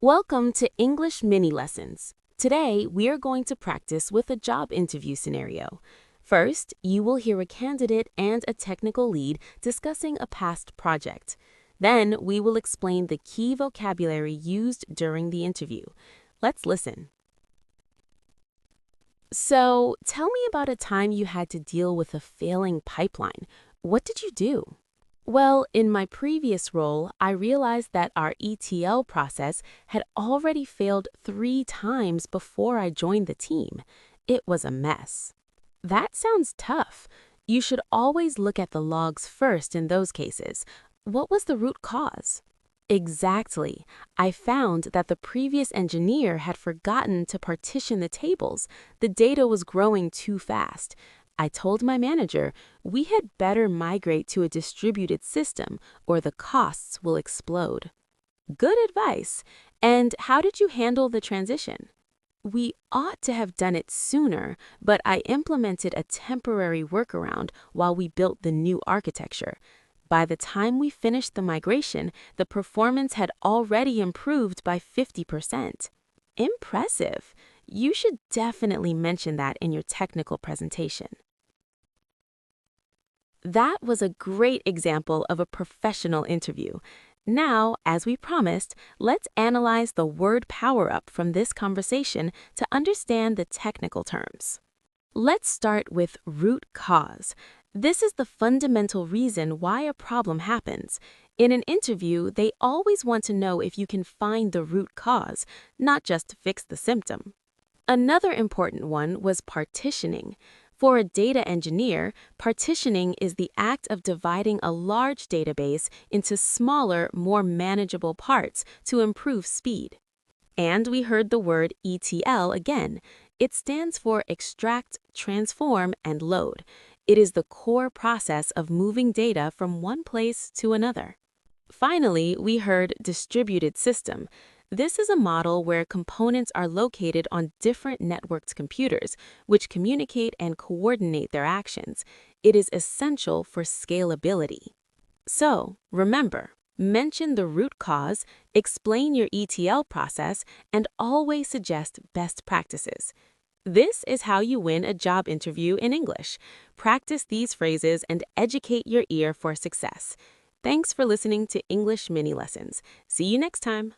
Welcome to English Mini Lessons. Today, we are going to practice with a job interview scenario. First, you will hear a candidate and a technical lead discussing a past project. Then, we will explain the key vocabulary used during the interview. Let's listen. So, tell me about a time you had to deal with a failing pipeline. What did you do? Well, in my previous role, I realized that our ETL process had already failed 3 times before I joined the team. It was a mess. That sounds tough. You should always look at the logs first in those cases. What was the root cause? Exactly. I found that the previous engineer had forgotten to partition the tables. The data was growing too fast. I told my manager we had better migrate to a distributed system or the costs will explode. Good advice. And how did you handle the transition? We ought to have done it sooner, but I implemented a temporary workaround while we built the new architecture. By the time we finished the migration, the performance had already improved by 50%. Impressive. You should definitely mention that in your technical presentation. That was a great example of a professional interview. Now, as we promised, let's analyze the word power-up from this conversation to understand the technical terms. Let's start with root cause. This is the fundamental reason why a problem happens. In an interview, they always want to know if you can find the root cause, not just fix the symptom. Another important one was partitioning. For a data engineer, partitioning is the act of dividing a large database into smaller, more manageable parts to improve speed. And we heard the word ETL again. It stands for extract, transform, and load. It is the core process of moving data from one place to another. Finally, we heard distributed system. This is a model where components are located on different networked computers, which communicate and coordinate their actions. It is essential for scalability. So, remember, mention the root cause, explain your ETL process, and always suggest best practices. This is how you win a job interview in English. Practice these phrases and educate your ear for success. Thanks for listening to English Mini Lessons. See you next time.